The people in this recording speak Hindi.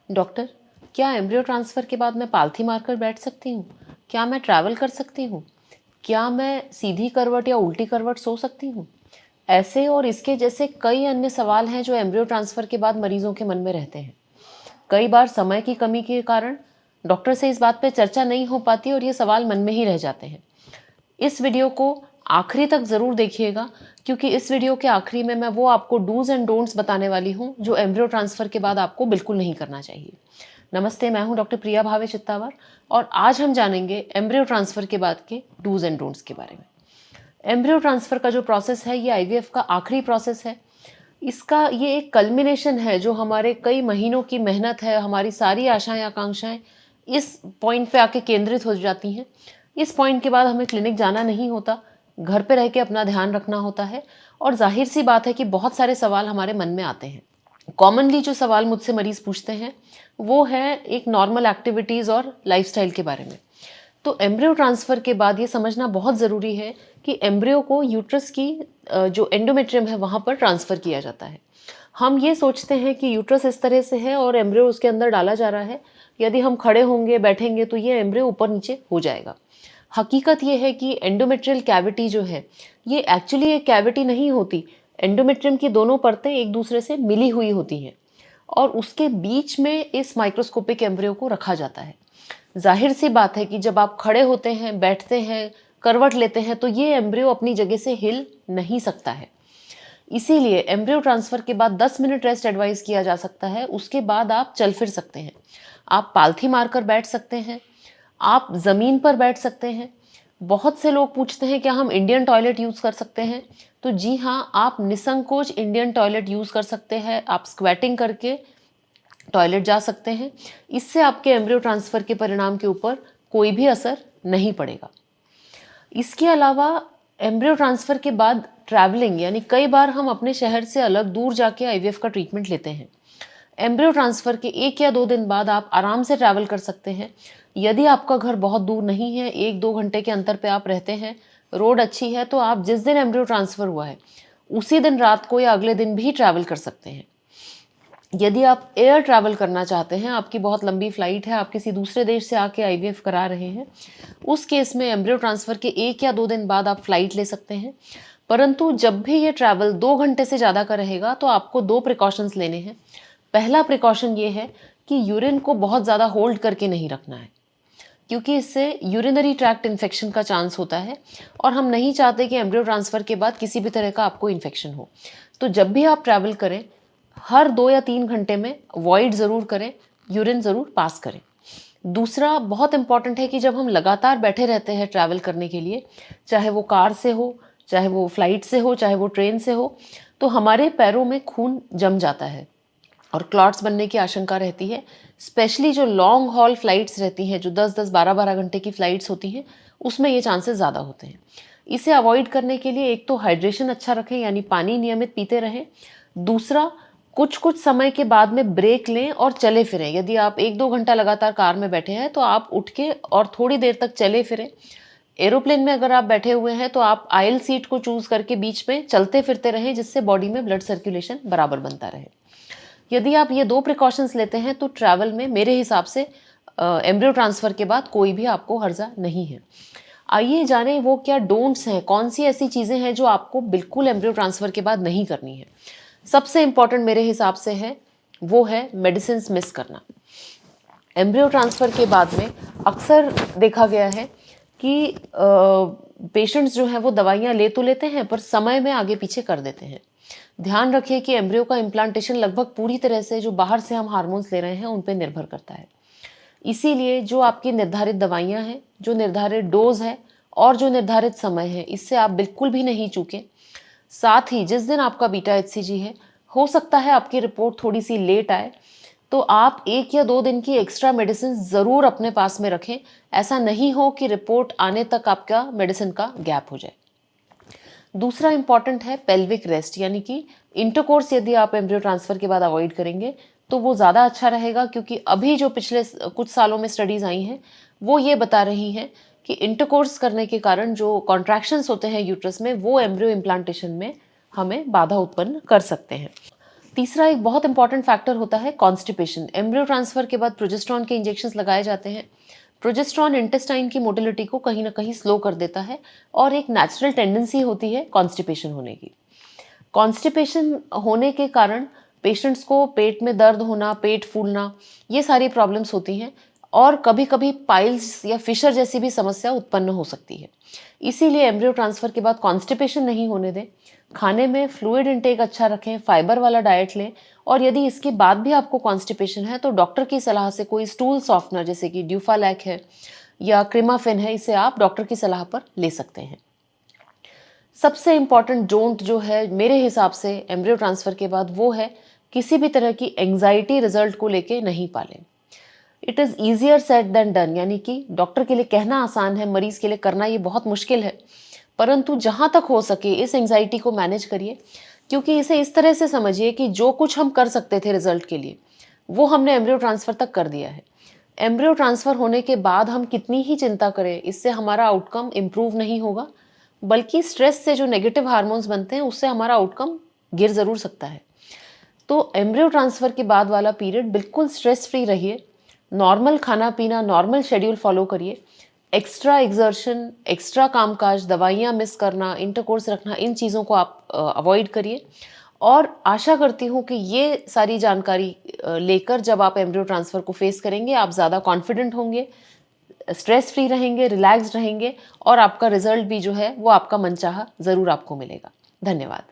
डॉक्टर, क्या एम्ब्रियो ट्रांसफ़र के बाद मैं पालथी मारकर बैठ सकती हूँ? क्या मैं ट्रैवल कर सकती हूँ? क्या मैं सीधी करवट या उल्टी करवट सो सकती हूँ? ऐसे और इसके जैसे कई अन्य सवाल हैं जो एम्ब्रियो ट्रांसफ़र के बाद मरीजों के मन में रहते हैं। कई बार समय की कमी के कारण डॉक्टर से इस बात पे चर्चा नहीं हो पाती और ये सवाल मन में ही रह जाते हैं। इस वीडियो को आखिरी तक ज़रूर देखिएगा, क्योंकि इस वीडियो के आखिरी में मैं वो आपको डूज़ एंड डोंट्स बताने वाली हूँ जो एम्ब्रियो ट्रांसफ़र के बाद आपको बिल्कुल नहीं करना चाहिए। नमस्ते, मैं हूँ डॉक्टर प्रिया भावे चित्तावर और आज हम जानेंगे एम्ब्रियो ट्रांसफ़र के बाद के डूज़ एंड डोंट्स के बारे में। एम्ब्रियो ट्रांसफ़र का जो प्रोसेस है ये आईवीएफ का आखिरी प्रोसेस है। इसका ये एक कल्मिनेशन है जो हमारे कई महीनों की मेहनत है, हमारी सारी आशाएं आकांक्षाएं इस पॉइंट पे आके केंद्रित हो जाती हैं। इस पॉइंट के बाद हमें क्लिनिक जाना नहीं होता, घर पे रह के अपना ध्यान रखना होता है और जाहिर सी बात है कि बहुत सारे सवाल हमारे मन में आते हैं। कॉमनली जो सवाल मुझसे मरीज़ पूछते हैं वो है एक नॉर्मल एक्टिविटीज़ और लाइफस्टाइल के बारे में। तो एम्ब्रियो ट्रांसफ़र के बाद ये समझना बहुत ज़रूरी है कि एम्ब्रियो को यूट्रस की जो एंडोमेट्रियम है वहाँ पर ट्रांसफ़र किया जाता है। हम ये सोचते हैं कि यूट्रस इस तरह से है और एम्ब्रियो उसके अंदर डाला जा रहा है। यदि हम खड़े होंगे, बैठेंगे तो ये एम्ब्रियो ऊपर नीचे हो जाएगा। हकीकत ये है कि एंडोमेट्रियल कैविटी जो है ये एक्चुअली एक कैविटी नहीं होती। एंडोमेट्रियम की दोनों परतें एक दूसरे से मिली हुई होती हैं और उसके बीच में इस माइक्रोस्कोपिक एम्ब्रियो को रखा जाता है। जाहिर सी बात है कि जब आप खड़े होते हैं, बैठते हैं, करवट लेते हैं तो ये एम्ब्रियो अपनी जगह से हिल नहीं सकता है। इसीलिए एम्ब्रियो ट्रांसफ़र के बाद 10 मिनट रेस्ट एडवाइस किया जा सकता है। उसके बाद आप चल फिर सकते हैं। आप पालथी मारकर बैठ सकते हैं, आप ज़मीन पर बैठ सकते हैं। बहुत से लोग पूछते हैं क्या हम इंडियन टॉयलेट यूज़ कर सकते हैं? तो जी हाँ, आप निसंकोच इंडियन टॉयलेट यूज़ कर सकते हैं। आप स्क्वैटिंग करके टॉयलेट जा सकते हैं। इससे आपके एम्ब्रियो ट्रांसफ़र के परिणाम के ऊपर कोई भी असर नहीं पड़ेगा। इसके अलावा एम्ब्रियो ट्रांसफ़र के बाद ट्रैवलिंग, यानी कई बार हम अपने शहर से अलग दूर जाके आईवीएफ का ट्रीटमेंट लेते हैं। एम्ब्रियो ट्रांसफ़र के 1 या 2 दिन बाद आप आराम से ट्रैवल कर सकते हैं। यदि आपका घर बहुत दूर नहीं है, 1-2 घंटे के अंतर पे आप रहते हैं, रोड अच्छी है, तो आप जिस दिन एम्ब्रियो ट्रांसफ़र हुआ है, उसी दिन रात को या अगले दिन भी ट्रैवल कर सकते हैं। यदि आप एयर ट्रैवल करना चाहते हैं, आपकी बहुत लंबी फ़्लाइट है, आप किसी दूसरे देश से आके आईवीएफ करा रहे हैं, उस केस में एम्ब्रियो ट्रांसफ़र के 1 या 2 दिन बाद आप फ़्लाइट ले सकते हैं। परंतु जब भी ये ट्रैवल 2 घंटे से ज़्यादा का रहेगा तो आपको 2 प्रिकॉशंस लेने हैं। पहला प्रिकॉशन ये है कि यूरिन को बहुत ज़्यादा होल्ड करके नहीं रखना है, क्योंकि इससे यूरिनरी ट्रैक्ट इन्फेक्शन का चांस होता है और हम नहीं चाहते कि एम्ब्रियो ट्रांसफ़र के बाद किसी भी तरह का आपको इन्फेक्शन हो। तो जब भी आप ट्रैवल करें, हर 2 या 3 घंटे में वॉइड ज़रूर करें, यूरिन ज़रूर पास करें। दूसरा बहुत इम्पॉर्टेंट है कि जब हम लगातार बैठे रहते हैं ट्रैवल करने के लिए, चाहे वो कार से हो, चाहे वो फ्लाइट से हो, चाहे वो ट्रेन से हो, तो हमारे पैरों में खून जम जाता है और क्लॉट्स बनने की आशंका रहती है। स्पेशली जो लॉन्ग हॉल फ्लाइट्स रहती हैं, जो 10-10, 12-12 घंटे की फ्लाइट्स होती हैं, उसमें ये चांसेस ज़्यादा होते हैं। इसे अवॉइड करने के लिए एक तो हाइड्रेशन अच्छा रखें, यानी पानी नियमित पीते रहें। दूसरा, कुछ-कुछ समय के बाद में ब्रेक लें और चले फिरें। यदि आप 1-2 घंटा लगातार कार में बैठे हैं, तो आप उठ के और थोड़ी देर तक चले फिरें। एरोप्लेन में अगर आप बैठे हुए हैं, तो आप आइल सीट को चूज़ करके बीच में चलते फिरते रहें, जिससे बॉडी में ब्लड सर्कुलेशन बराबर बनता रहे। यदि आप ये 2 प्रिकॉशंस लेते हैं तो ट्रैवल में मेरे हिसाब से एम्ब्रियो ट्रांसफ़र के बाद कोई भी आपको हर्जा नहीं है। आइए जानें वो क्या डोंट्स हैं, कौन सी ऐसी चीज़ें हैं जो आपको बिल्कुल एम्ब्रियो ट्रांसफ़र के बाद नहीं करनी है। सबसे इम्पॉर्टेंट मेरे हिसाब से है, वो है मेडिसिन्स मिस करना। एम्ब्रियो ट्रांसफ़र के बाद में अक्सर देखा गया है कि पेशेंट्स जो हैं वो दवाइयाँ ले तो लेते हैं पर समय में आगे पीछे कर देते हैं। ध्यान रखिए कि एम्ब्रियो का इम्प्लांटेशन लगभग पूरी तरह से जो बाहर से हम हार्मोन्स ले रहे हैं उन पे निर्भर करता है। इसीलिए जो आपकी निर्धारित दवाइयाँ हैं, जो निर्धारित डोज़ है और जो निर्धारित समय है, इससे आप बिल्कुल भी नहीं चूकें। साथ ही जिस दिन आपका बीटा एचसीजी है, हो सकता है आपकी रिपोर्ट थोड़ी सी लेट आए, तो आप 1 या 2 दिन की एक्स्ट्रा मेडिसिन ज़रूर अपने पास में रखें। ऐसा नहीं हो कि रिपोर्ट आने तक आपका मेडिसिन का गैप हो जाए। दूसरा इम्पॉर्टेंट है पेल्विक रेस्ट, यानी कि इंटरकोर्स यदि आप एम्ब्रियो ट्रांसफ़र के बाद अवॉइड करेंगे तो वो ज़्यादा अच्छा रहेगा, क्योंकि अभी जो पिछले कुछ सालों में स्टडीज़ आई हैं वो ये बता रही हैं कि इंटरकोर्स करने के कारण जो कॉन्ट्रैक्शंस होते हैं यूट्रस में, वो एम्ब्रियो इम्प्लांटेशन में हमें बाधा उत्पन्न कर सकते हैं। तीसरा एक बहुत इंपॉर्टेंट फैक्टर होता है कॉन्स्टिपेशन। एम्ब्रियो ट्रांसफर के बाद प्रोजेस्टेरॉन के इंजेक्शंस लगाए जाते हैं। प्रोजेस्टेरॉन इंटेस्टाइन की मोटिलिटी को कहीं ना कहीं स्लो कर देता है और एक नेचुरल टेंडेंसी होती है कॉन्स्टिपेशन होने की। कॉन्स्टिपेशन होने के कारण पेशेंट्स को पेट में दर्द होना, पेट फूलना, ये सारी प्रॉब्लम्स होती हैं और कभी कभी पाइल्स या फिशर जैसी भी समस्या उत्पन्न हो सकती है। इसीलिए एम्ब्रियो ट्रांसफर के बाद कॉन्स्टिपेशन नहीं होने दें। खाने में फ्लूइड इंटेक अच्छा रखें, फाइबर वाला डाइट लें और यदि इसके बाद भी आपको कॉन्स्टिपेशन है तो डॉक्टर की सलाह से कोई स्टूल सॉफ्टनर जैसे कि ड्यूफालैक है या क्रिमाफिन है, इसे आप डॉक्टर की सलाह पर ले सकते हैं। सबसे इम्पॉर्टेंट डोंट जो है मेरे हिसाब से एम्ब्रियो ट्रांसफर के बाद वो है किसी भी तरह की एंग्जाइटी रिजल्ट को लेके नहीं पालें। It is easier said than done, यानी कि डॉक्टर के लिए कहना आसान है, मरीज के लिए करना ये बहुत मुश्किल है। परंतु जहाँ तक हो सके इस एंग्जाइटी को मैनेज करिए, क्योंकि इसे इस तरह से समझिए कि जो कुछ हम कर सकते थे रिजल्ट के लिए वो हमने एम्ब्रियो ट्रांसफर तक कर दिया है। एम्ब्रियो ट्रांसफर होने के बाद हम कितनी ही चिंता करें, इससे हमारा आउटकम इम्प्रूव नहीं होगा, बल्कि स्ट्रेस से जो नेगेटिव हार्मोन्स बनते हैं उससे हमारा आउटकम गिर ज़रूर सकता है। तो एम्ब्रियो ट्रांसफ़र के बाद वाला पीरियड बिल्कुल स्ट्रेस फ्री रहिए, नॉर्मल खाना पीना, नॉर्मल शेड्यूल फॉलो करिए। एक्स्ट्रा एग्जर्शन, एक्स्ट्रा कामकाज, दवाइयाँ मिस करना, इंटरकोर्स रखना, इन चीज़ों को आप अवॉइड करिए। और आशा करती हूँ कि ये सारी जानकारी लेकर जब आप एम्ब्रियो ट्रांसफ़र को फेस करेंगे आप ज़्यादा कॉन्फिडेंट होंगे, स्ट्रेस फ्री रहेंगे, रिलैक्स्ड रहेंगे और आपका रिजल्ट भी जो है वो आपका मनचाहा ज़रूर आपको मिलेगा। धन्यवाद।